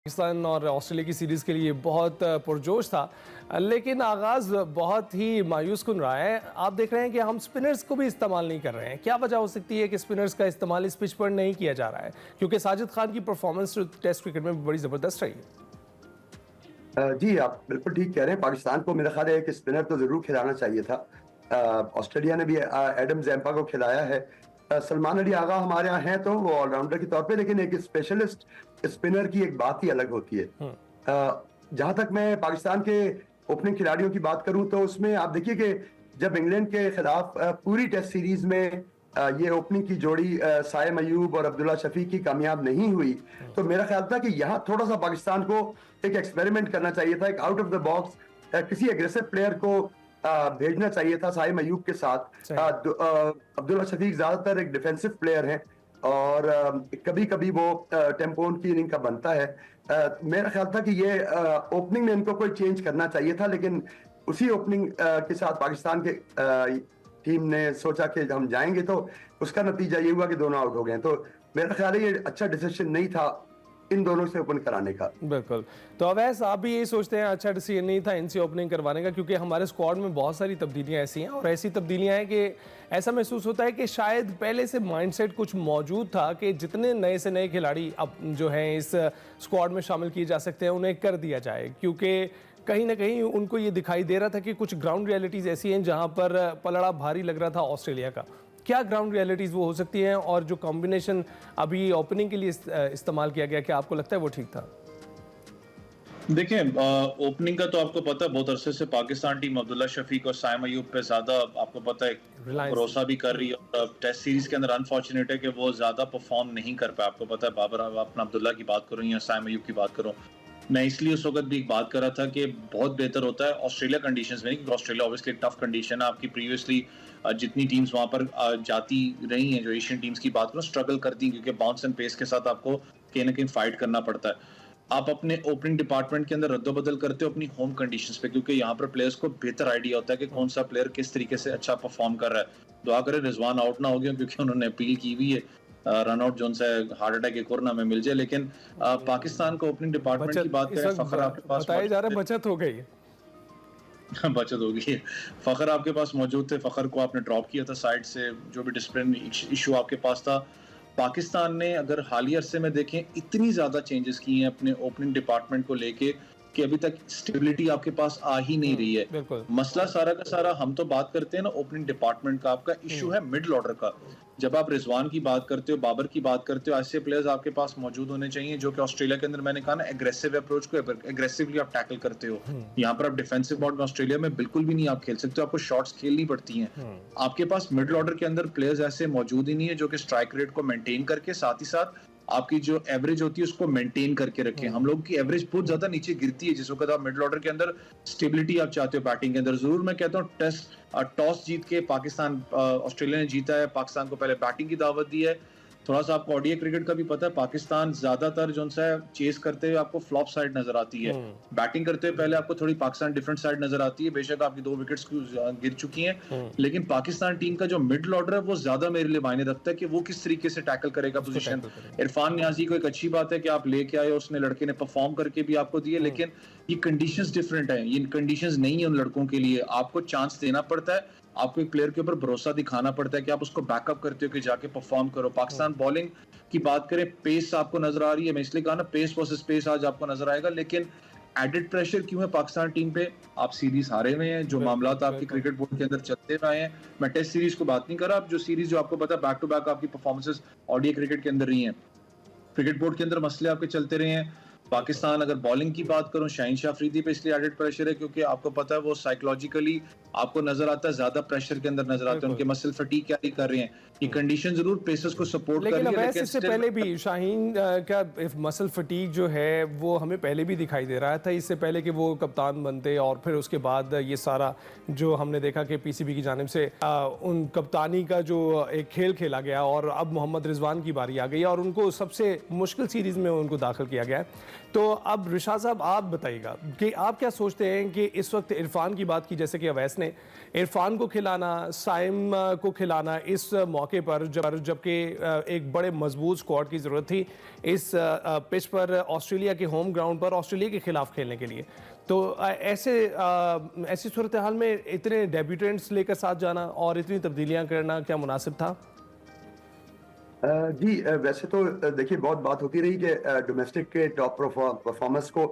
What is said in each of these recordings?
पाकिस्तान और ऑस्ट्रेलिया की सीरीज़ के लिए बहुत पुरजोश था, लेकिन आगाज़ बहुत ही मायूस कुन रहा है। आप देख रहे हैं कि हम स्पिनर्स को भी इस्तेमाल नहीं कर रहे हैं। क्या वजह हो सकती है कि स्पिनर्स का इस्तेमाल इस पिच पर नहीं किया जा रहा है? क्योंकि साजिद खान की परफॉर्मेंस टेस्ट क्रिकेट में बड़ी ज़बरदस्त रही है। जी, आप बिल्कुल ठीक कह रहे हैं। पाकिस्तान को मेरा ख्याल है कि स्पिनर तो ज़रूर खिलाना चाहिए था। ऑस्ट्रेलिया ने भी एडम ज़ैम्पा को खिलाया है। सलमान अली आगा हमारे यहाँ हैं तो वो ऑलराउंडर के तौर पे, लेकिन एक स्पेशलिस्ट स्पिनर की एक बात ही अलग होती है। जहाँ तक मैं पाकिस्तान के ओपनिंग खिलाड़ियों की बात करूँ तो उसमें आप देखिए कि जब इंग्लैंड के खिलाफ पूरी टेस्ट सीरीज में ये ओपनिंग की जोड़ी साइम अयूब और अब्दुल्ला शफीक की कामयाब नहीं हुई, तो मेरा ख्याल था कि यहाँ थोड़ा सा पाकिस्तान को एक एक्सपेरिमेंट करना चाहिए था, एक आउट ऑफ द बॉक्स किसी एग्रेसिव प्लेयर को भेजना चाहिए था साइम अयूब के साथ। अब्दुल्ला शफीक ज्यादातर एक डिफेंसिव प्लेयर हैं और कभी कभी वो टेम्पो उनकी इनिंग का बनता है। मेरा ख्याल था कि ये ओपनिंग में इनको कोई चेंज करना चाहिए था, लेकिन उसी ओपनिंग के साथ पाकिस्तान के टीम ने सोचा कि हम जाएंगे, तो उसका नतीजा ये हुआ कि दोनों आउट हो गए। तो मेरा ख्याल है ये अच्छा डिसीजन नहीं था इन दोनों से ओपन कराने का। बिल्कुल। तो अवैस, आप भी यही सोचते हैं अच्छा डिसीजन नहीं था इनसे ओपनिंग करवाने का? क्योंकि हमारे स्क्वाड में बहुत सारी तब्दीलियां ऐसी हैं और ऐसी तब्दीलियां हैं कि ऐसा महसूस होता है कि शायद पहले से माइंडसेट कुछ मौजूद था कि जितने नए से नए खिलाड़ी अब जो हैं इस स्क्वाड में शामिल किए जा सकते हैं उन्हें कर दिया जाए, क्योंकि कहीं ना कहीं उनको ये दिखाई दे रहा था कि कुछ ग्राउंड रियलिटीज़ ऐसी हैं जहां पर पलड़ा भारी लग रहा था ऑस्ट्रेलिया का। क्या ग्राउंड रियलिटीज़ वो हो सकती हैं, और जो कॉम्बिनेशन अभी ओपनिंग के लिए इस्तेमाल किया गया, क्या आपको लगता है वो ठीक था? देखिए, ओपनिंग का तो आपको पता है बहुत अरसे से पाकिस्तान टीम अब्दुल्ला शफीक और साइम अयूब पे ज्यादा आपको पता है भरोसा भी कर रही है। और टेस्ट सीरीज के अंदर अनफॉर्चुनेट है कि वो ज्यादा परफॉर्म नहीं कर पाया। आपको पता है बाबर अपना अब्दुल्ला की बात करो या साइम अयूब की बात करो, मैं इसलिए उस वक्त भी एक बात कर रहा था कि बहुत बेहतर होता है ऑस्ट्रेलिया कंडीशंस में, क्योंकि ऑस्ट्रेलिया ऑब्वियसली टफ कंडीशन है। आपकी प्रीवियसली जितनी टीम्स वहां पर जाती रही हैं, जो एशियन टीम्स की बात करो, स्ट्रगल करती हैं क्योंकि बाउंस एंड पेस के साथ आपको कहीं ना कहीं फाइट करना पड़ता है। आप अपने ओपनिंग डिपार्टमेंट के अंदर रद्दोबदल करते हो अपनी होम कंडीशंस पे, क्योंकि यहाँ पर प्लेयर्स को बेहतर आइडिया होता है कि कौन सा प्लेयर किस तरीके से अच्छा परफॉर्म कर रहा है। दुआ करें रिजवान आउट ना हो गया, क्योंकि उन्होंने अपील की हुई है रन आउट जोन से हार्ट अटैक एक और ना में मिल जाए। लेकिन पाकिस्तान को ओपनिंग डिपार्टमेंट की बात करें, फखर आपके पास बताया जा रहा है बचत हो गई। बचत होगी है। फखर आपके पास मौजूद थे, फखर को आपने ड्रॉप किया था साइड से, जो भी डिसिप्लिन इशू आपके पास था। पाकिस्तान ने अगर हालिया अरसे में देखें इतनी ज्यादा चेंजेस किए हैं अपने ओपनिंग डिपार्टमेंट को लेके कि अभी तक स्टेबिलिटी आपके पास आ ही नहीं रही है। मसला सारा का सारा हम तो बात करते हैं ना ओपनिंग डिपार्टमेंट का, आपका इशू है मिडल ऑर्डर का। जब आप रिजवान की बात करते हो, बाबर की बात करते हो, ऐसे प्लेयर्स आपके पास मौजूद होने चाहिए जो कि ऑस्ट्रेलिया के अंदर, मैंने कहा ना, एग्रेसिव अप्रोच को एग्रेसिवली आप टैकल करते हो। यहाँ पर आप डिफेंसिव मोड में ऑस्ट्रेलिया में बिल्कुल भी नहीं आप खेल सकते हो, आपको शॉट्स खेलनी पड़ती हैं। आपके पास मिडल ऑर्डर के अंदर प्लेयर्स ऐसे मौजूद ही नहीं है जो कि स्ट्राइक रेट को मेंटेन करके साथ ही साथ आपकी जो एवरेज होती है उसको मेंटेन करके रखें। हम लोग की एवरेज बहुत ज्यादा नीचे गिरती है जिस वक्त आप मिडिल ऑर्डर के अंदर स्टेबिलिटी आप चाहते हो बैटिंग के अंदर। जरूर मैं कहता हूँ टेस्ट टॉस जीत के पाकिस्तान ऑस्ट्रेलिया ने जीता है, पाकिस्तान को पहले बैटिंग की दावत दी है। थोड़ा सा आपको ओडीआई क्रिकेट का भी पता है, पाकिस्तान ज्यादातर जो सा चेस करते हुए आपको फ्लॉप साइड नजर आती है। बैटिंग करते हुए पहले आपको थोड़ी पाकिस्तान डिफरेंट साइड नजर आती है। बेशक आपकी 2 विकेट्स गिर चुकी हैं, लेकिन पाकिस्तान टीम का जो मिडिल ऑर्डर है वो ज्यादा मेरे लिए मायने रखता है कि वो किस तरीके से टैकल करेगा पोजीशन। इरफान नियाजी को एक अच्छी बात है कि आप लेके आए, उसने लड़के ने परफॉर्म करके भी आपको दिए, लेकिन ये कंडीशंस डिफरेंट है, ये कंडीशंस नहीं है उन लड़कों के लिए। आपको चांस देना पड़ता है, आपको एक प्लेयर के ऊपर भरोसा दिखाना पड़ता है कि आप उसको बैकअप करते हो कि जाके परफॉर्म करो। पाकिस्तान बॉलिंग की बात करें, पेस आपको नजर आ रही है, मैं इसलिए कहा ना पेस वर्सेस पेस आज आपको नजर आएगा, लेकिन एडेड प्रेशर क्यों है पाकिस्तान टीम पे? आप सीरीज हारे हुए हैं, जो मामला आपके क्रिकेट बोर्ड के अंदर चलते हुए हैं। मैं टेस्ट सीरीज को बात नहीं कर रहा, जो सीरीज जो आपको पता है बैक टू बैक आपकी परफॉर्मेंसेस ओडीआई क्रिकेट के अंदर रही हैं, क्रिकेट बोर्ड के अंदर मसले आपके चलते रहे हैं। पाकिस्तान अगर बॉलिंग की बात करूं, शाहीन शाह अफरीदी पे इसलिए एडेड प्रेशर है क्योंकि आपको पता है वो साइकोलॉजिकली आपको नजर आता है, ज्यादा प्रेशर के अंदर नजर आते हैं, उनके मसल फटीग कैरी कर रहे हैं। ये कंडीशन जरूर पेसर्स को सपोर्ट कर रही है, लेकिन इससे पहले भी शाहीन का मसल फटीग जो है वो हमें पहले भी दिखाई दे रहा था, इससे पहले कि वो कप्तान बनते, और फिर उसके बाद ये सारा जो हमने देखा कि पीसीबी की जानिब से उन कप्तानी का जो एक खेल खेला गया और अब मोहम्मद रिजवान की बारी आ गई और उनको सबसे मुश्किल सीरीज में उनको दाखिल किया गया है। तो अब रिशाद साहब आप बताइएगा कि आप क्या सोचते हैं कि इस वक्त इरफान की बात की, जैसे कि अवैस ने इरफान को खिलाना, साइम को खिलाना इस मौके पर जबकि एक बड़े मजबूत स्क्वाड की ज़रूरत थी इस पिच पर, ऑस्ट्रेलिया के होम ग्राउंड पर ऑस्ट्रेलिया के खिलाफ खेलने के लिए, तो ऐसी सूरत हाल में इतने डेब्यूटेंट्स लेकर साथ जाना और इतनी तब्दीलियां करना क्या मुनासिब था? जी, वैसे तो देखिए बहुत बात होती रही कि डोमेस्टिक के टॉप परफॉर्मर्स को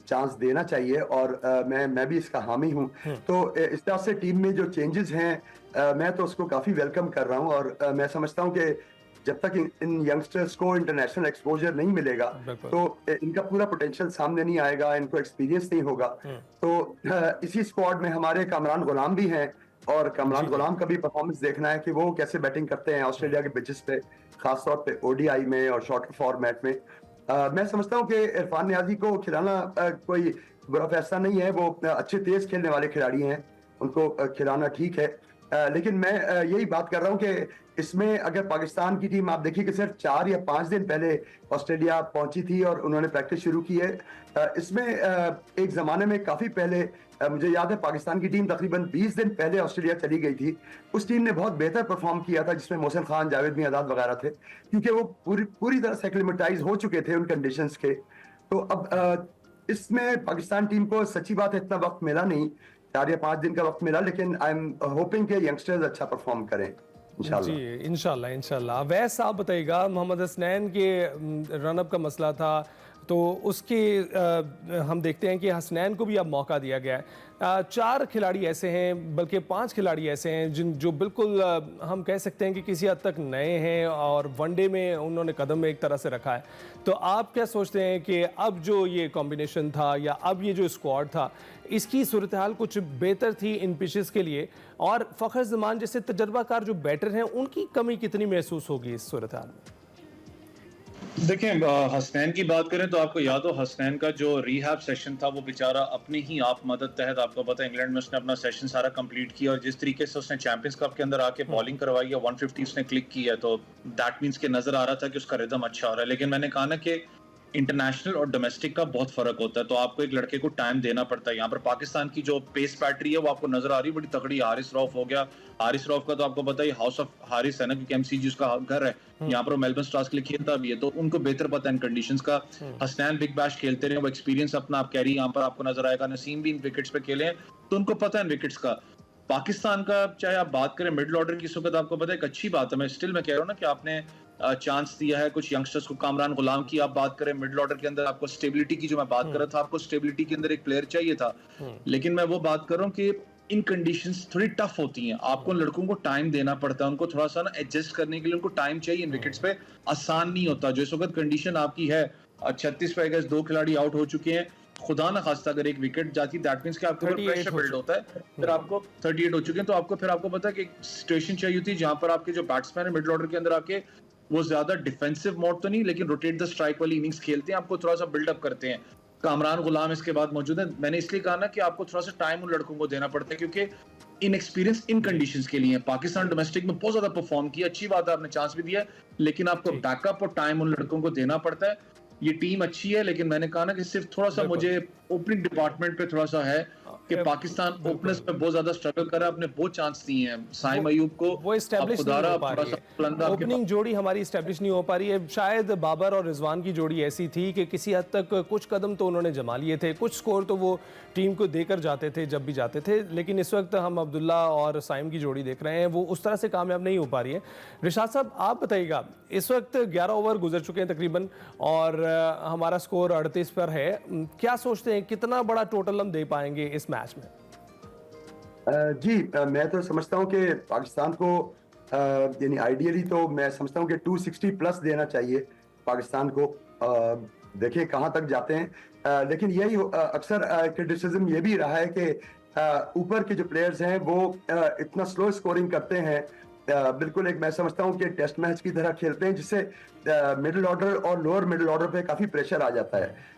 चांस देना चाहिए और मैं भी इसका हामी हूँ। तो इस तरह से टीम में जो चेंजेस हैं, मैं तो उसको काफ़ी वेलकम कर रहा हूँ और मैं समझता हूँ कि जब तक इन यंगस्टर्स को इंटरनेशनल एक्सपोजर नहीं मिलेगा बिल्कुल। तो इनका पूरा पोटेंशियल सामने नहीं आएगा, इनको एक्सपीरियंस नहीं होगा। तो इसी स्क्वाड में हमारे कामरान गुलाम भी हैं और कामरान गुलाम का भी परफॉर्मेंस देखना है कि वो कैसे बैटिंग करते हैं ऑस्ट्रेलिया के पिचेस पे, खासतौर पे ओडीआई में और शॉर्टर फॉर्मेट में। मैं समझता हूँ कि इरफान नियाजी को खिलाना कोई बुरा फैसला नहीं है। वो अच्छे तेज खेलने वाले खिलाड़ी हैं, उनको खिलाना ठीक है। लेकिन मैं यही बात कर रहा हूँ कि इसमें अगर पाकिस्तान की टीम आप देखिए कि सिर्फ 4 या 5 दिन पहले ऑस्ट्रेलिया पहुंची थी और उन्होंने प्रैक्टिस शुरू की है। इसमें एक ज़माने में काफ़ी पहले मुझे याद है पाकिस्तान की टीम तकरीबन 20 दिन पहले ऑस्ट्रेलिया चली गई थी। उस टीम ने बहुत बेहतर परफॉर्म किया था जिसमें मोहसिन खान, जावेद मियांदाद वगैरह थे, क्योंकि वो पूरी तरह से एक्लिमेटाइज हो चुके थे उन कंडीशंस के। तो अब इसमें पाकिस्तान टीम को सच्ची बात है इतना वक्त मिला नहीं, 4 या 5 दिन का वक्त मिला, लेकिन आई एम होपिंग के यंगस्टर्स अच्छा परफॉर्म करें इंशाल्लाह। जी इंशाल्लाह। वैस आप बताइएगा, मोहम्मद हसनैन के रनअप का मसला था, तो उसके हम देखते हैं कि हसनैन को भी अब मौका दिया गया है। 4 खिलाड़ी ऐसे हैं, बल्कि 5 खिलाड़ी ऐसे हैं जो बिल्कुल हम कह सकते हैं कि किसी हद तक नए हैं और वनडे में उन्होंने कदम एक तरह से रखा है। तो आप क्या सोचते हैं कि अब जो ये कॉम्बिनेशन था या अब ये जो स्क्वाड था, इसकी सूरत हाल कुछ बेहतर थी इन पिचेस के लिए, और फ़खर जमान जैसे तजर्बाकार जो बैटर हैं उनकी कमी कितनी महसूस होगी इस सूरत हाल में? देखें, हसनैन की बात करें तो आपको याद हो हसनैन का जो रिहैब सेशन था वो बेचारा अपनी ही आप मदद तहत, आपको पता है इंग्लैंड में उसने अपना सेशन सारा कंप्लीट किया और जिस तरीके से उसने चैंपियंस कप के अंदर आके बॉलिंग करवाई है, 150 उसने क्लिक की है, तो दैट मींस के नजर आ रहा था कि उसका रिदम अच्छा हो रहा है। लेकिन मैंने कहा ना कि इंटरनेशनल और डोमेस्टिक का बहुत फर्क होता है, तो आपको एक लड़के को टाइम देना पड़ता है। यहाँ पर पाकिस्तान की जो पेस बैटरी है वो आपको नजर आ रही है बड़ी तगड़ी। हारिस रऊफ हो गया, हारिस रऊफ का तो आपको पता है हाउस ऑफ हारिस है ना, क्योंकि एमसीजी उसका घर है, यहाँ पर मेलबर्न स्टार्स के लिए खेलता भी है, तो उनको बेहतर पता है इन कंडीशंस का। हसनैन बिग बैश खेलते रहे, वो एक्सपीरियंस अपना आप कैरी यहाँ पर आपको नजर आएगा। नसीम भी इन विकेट्स पे खेले हैं तो उनको पता है इन विकेट्स का। पाकिस्तान का चाहे आप बात करें मिडिल ऑर्डर की, इस वक्त आपको पता है एक अच्छी बात है, मैं कह रहा हूँ ना कि आपने चांस दिया है कुछ यंगस्टर्स को। कामरान गुलाम की आप बात करें, मिडिल ऑर्डर के अंदर आपको स्टेबिलिटी की जो मैं बात कर रहा था, आपको स्टेबिलिटी के अंदर एक प्लेयर चाहिए था, लेकिन मैं वो बात कर रहा हूँ कि इन कंडीशंस थोड़ी टफ होती हैं, आपको लड़कों को टाइम देना पड़ता है, उनको थोड़ा सा ना एडजस्ट करने के लिए उनको टाइम चाहिए इन विकेट्स पे। आसान नहीं होता जो इस वक्त कंडीशन आपकी है। 36 पे 2 खिलाड़ी आउट हो चुके हैं, खुदा ना खास्ता अगर एक विकेट जाती दैट मींस कि आपके ऊपर प्रेशर बिल्ड होता है। फिर आपको 38 हो चुके हैं, तो आपको फिर आपको पता है कि सिचुएशन चाहिए होती है जहां पर आपके जो बैट्समैन है मिडिल ऑर्डर के अंदर आके वो ज्यादा डिफेंसिव मोड तो नहीं, लेकिन रोटेट द स्ट्राइक वाली इनिंग्स खेलते हैं, आपको थोड़ा सा बिल्डअप करते हैं। कामरान गुलाम इसके बाद मौजूद है। मैंने इसलिए कहा ना कि आपको थोड़ा सा टाइम उन लड़कों को देना पड़ता है क्योंकि इन एक्सपीरियंस इन कंडीशंस के लिए। पाकिस्तान डोमेस्टिक में बहुत ज्यादा परफॉर्म किया, अच्छी बात है, आपने चांस भी दिया, लेकिन आपको बैकअप और टाइम उन लड़कों को देना पड़ता है। ये टीम अच्छी है, लेकिन मैंने कहा ना कि सिर्फ थोड़ा सा मुझे ओपनिंग डिपार्टमेंट पे थोड़ा सा है कि पाकिस्तान ओपनर्स पे बहुत ज्यादा स्ट्रगल कर रहा है। अपने बहुत चांस दिए हैं साइम अयूब को, वो एस्टैब्लिश नहीं हो पा रही है, ओपनिंग जोड़ी हमारी एस्टैब्लिश नहीं हो पा रही है। शायद बाबर और रिजवान की जोड़ी ऐसी थी कि किसी हद तक कुछ कदम तो उन्होंने जमा लिए थे, कुछ स्कोर तो वो टीम को देकर जाते थे जब भी जाते थे, लेकिन इस वक्त हम अब्दुल्ला और साइम की जोड़ी देख रहे हैं, वो उस तरह से कामयाब नहीं हो पा रही है। रिशाद साहब आप बताइएगा, इस वक्त 11 ओवर गुजर चुके हैं तकरीबन और हमारा स्कोर 38 पर है, क्या सोचते हैं कितना बड़ा टोटल हम दे पाएंगे इस मैच में? जी, मैं तो समझता हूँ कि पाकिस्तान को यानी आइडियली तो मैं समझता हूँ कि 260 प्लस देना चाहिए पाकिस्तान को। देखिए कहाँ तक जाते हैं, लेकिन यही अक्सर क्रिटिसिज्म ये भी रहा है कि ऊपर के जो प्लेयर्स हैं वो इतना स्लो स्कोरिंग करते हैं। बिल्कुल एक मैं समझता हूँ कि टेस्ट मैच की तरह खेलते हैं, जिससे मिडिल ऑर्डर और लोअर मिडिल ऑर्डर पे काफी प्रेशर आ जाता है।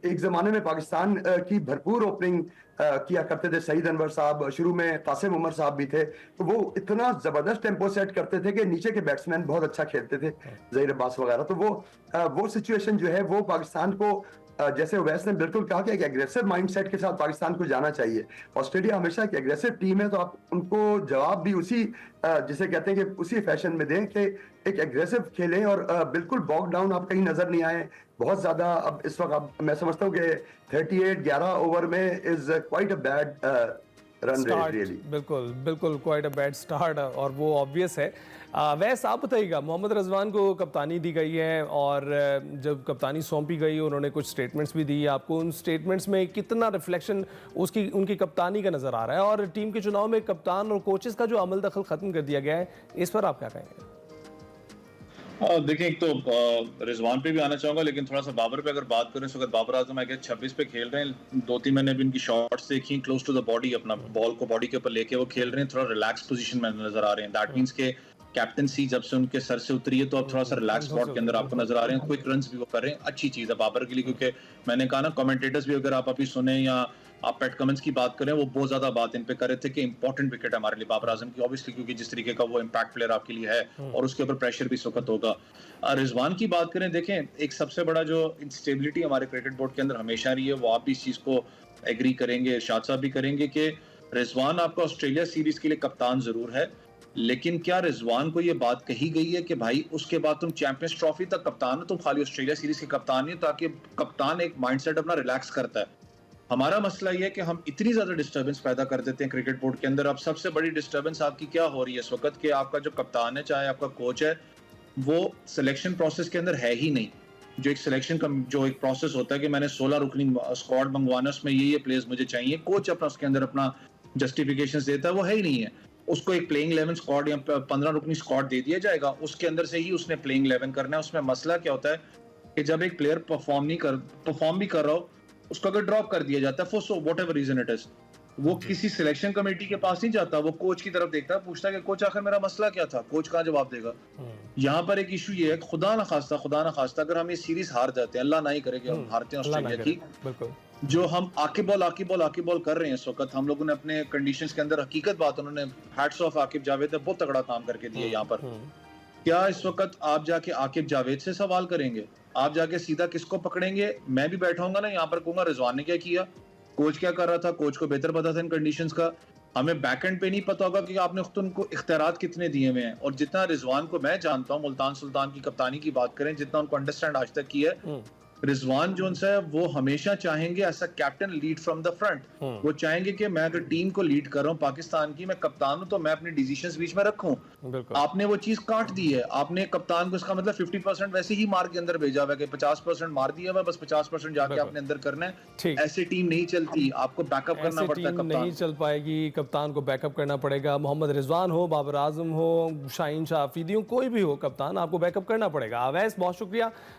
एक जमाने में पाकिस्तान की भरपूर ओपनिंग किया करते थे सईद अनवर साहब, शुरू में कासिम उमर साहब भी थे, तो वो इतना जबरदस्त टेम्पो सेट करते थे कि नीचे के बैट्समैन बहुत अच्छा खेलते थे, जहीर अब्बास वगैरह। तो वो सिचुएशन जो है वो पाकिस्तान को जैसे उवैस ने बिल्कुल कहा कि एक एग्रेसिव माइंडसेट के साथ पाकिस्तान को जाना चाहिए। ऑस्ट्रेलिया हमेशा एक एग्रेसिव टीम है, तो आप उनको जवाब भी उसी जिसे कहते हैं कि उसी फैशन में दें कि एक एग्रेसिव खेलें और बिल्कुल बॉग डाउन आप कहीं नजर नहीं आए बहुत ज्यादा। अब इस वक्त मैं समझता हूँ कि 38-11 ओवर में is quite a bad run rate really. बिल्कुल बिल्कुल क्वाइट अ बैड स्टार्ट, और वो ऑब्वियस है। वैसे आप बताइएगा, मोहम्मद रिजवान को कप्तानी दी गई है और जब कप्तानी सौंपी गई उन्होंने कुछ स्टेटमेंट्स भी दी। आपको उन स्टेटमेंट्स में कितना रिफ्लेक्शन उसकी उनकी कप्तानी का नज़र आ रहा है, और टीम के चुनाव में कप्तान और कोचेस का जो अमल दखल ख़त्म कर दिया गया है, इस पर आप क्या कहेंगे? देखिए, एक तो रिजवान पे भी आना चाहूंगा, लेकिन थोड़ा सा बाबर पे अगर बात करें तो अगर बाबर आजम आई गेस 26 पे खेल रहे हैं, 2-3 मैंने भी इनकी शॉट्स देखी क्लोज टू द बॉडी, अपना बॉल को बॉडी के ऊपर लेके वो खेल रहे हैं, थोड़ा रिलैक्स पोजीशन में नजर आ रहे हैं। दैट मींस के कैप्टनसी जब से उनके सर से उतरी है तो अब थोड़ा सा रिलैक्स स्पॉट के अंदर आपको नजर आ रहे हैं, क्विक रन्स भी वो कर रहे हैं। अच्छी चीज है बाबर के लिए, क्योंकि मैंने कहा ना, कमेंटेटर्स भी अगर आप अभी सुने या आप पैट कमिंस की बात करें, वो बहुत ज्यादा बात इन पे कर रहे थे कि इंपॉर्टेंट विकेट है हमारे लिए बाबर आजम की, ऑब्वियसली क्योंकि जिस तरीके का वो इम्पैक्ट प्लेयर आपके लिए है और उसके ऊपर प्रेशर भी इस वक्त होगा। रिजवान की बात करें, देखें एक सबसे बड़ा जो इंस्टेबिलिटी हमारे क्रिकेट बोर्ड के अंदर हमेशा रही है, वो आप भी इस चीज को एग्री करेंगे, शाद साहब भी करेंगे कि रिजवान आपका ऑस्ट्रेलिया सीरीज के लिए कप्तान जरूर है, लेकिन क्या रिजवान को ये बात कही गई है कि भाई उसके बाद तुम चैंपियंस ट्रॉफी तक कप्तान हो, तुम खाली ऑस्ट्रेलिया सीरीज के कप्तान नहीं हो? ताकि कप्तान एक माइंडसेट अपना रिलैक्स करता है। हमारा मसला ये है कि हम इतनी ज्यादा डिस्टर्बेंस पैदा कर देते हैं क्रिकेट बोर्ड के अंदर। अब सबसे बड़ी डिस्टर्बेंस आपकी क्या हो रही है इस वक्त, कि आपका जो कप्तान है, चाहे आपका कोच है, वो सिलेक्शन प्रोसेस के अंदर है ही नहीं। जो एक सिलेक्शन का जो एक प्रोसेस होता है कि मैंने 16 रुकनी स्क्वाड मंगवाना, उसमें ये प्लेयर्स मुझे चाहिए, कोच अपना उसके अंदर अपना जस्टिफिकेशन देता है, वो है ही नहीं है। उसको एक प्लेइंग 11 स्क्वाड या 15 रुकनी स्क्वाड दे दिया जाएगा, उसके अंदर से ही उसने प्लेइंग 11 करना है। उसमें मसला क्या होता है कि जब एक प्लेयर परफॉर्म भी कर रहा हो, उसको अगर ड्रॉप कर दिया जाता है for whatever reason it is, वो किसी सिलेक्शन कमेटी के पास नहीं जाता, वो कोच की तरफ देखता है, पूछता है कि कोच आखिर मेरा मसला क्या था, कोच कहाँ जवाब देगा। यहाँ पर एक इशू ये है, खुदा ना खास्ता अगर हम ये सीरीज हार जाते हैं, अल्लाह ना ही करे कि हम हारते हैं ऑस्ट्रेलिया की, बिल्कुल जो हम आकिब बॉल कर रहे हैं इस वक्त, हम लोगों ने अपने कंडीशंस के अंदर, हकीकत बात, उन्होंने हैट्स ऑफ आकिब जावेद ने बहुत तगड़ा काम करके दिया यहाँ पर। क्या इस वक्त आप जाके आकिब जावेद से सवाल करेंगे? आप जाके सीधा किसको पकड़ेंगे? मैं भी बैठा हूंगा ना यहाँ पर, कहूंगा रिजवान ने क्या किया, कोच क्या कर रहा था, कोच को बेहतर पता था इन कंडीशंस का। हमें बैक एंड पे नहीं पता होगा कि आपने खुद उनको इख्तियारात कितने दिए हुए हैं। और जितना रिजवान को मैं जानता हूँ, मुल्तान सुल्तान की कप्तानी की बात करें, जितना उनको अंडरस्टैंड आज तक किया है, रिजवान जोन्स है वो हमेशा चाहेंगे ऐसा captain lead from the front. वो चाहेंगे कि मैं अगर टीम को लीड कर रहा हूँ पाकिस्तान की, मैं कप्तान हूं, तो मैं अपने डिसीजंस बीच में रखूं। आपने वो चीज काट दी है, आपने कप्तान को, इसका मतलब 50% वैसे ही मार के अंदर भेजा हुआ है कि 50% मार दिया हुआ, बस 50% जाके आपने अंदर करना है। ऐसे टीम नहीं चलती, आपको बैकअप करना पड़ता है। कप्तान नहीं चल पाएगी, कप्तान को बैकअप करना पड़ेगा। मोहम्मद रिजवान हो, बाबर आजम हो, शाहीन शाह अफरीदी हो, कोई भी हो कप्तान, आपको बैकअप करना पड़ेगा। अवैस, बहुत शुक्रिया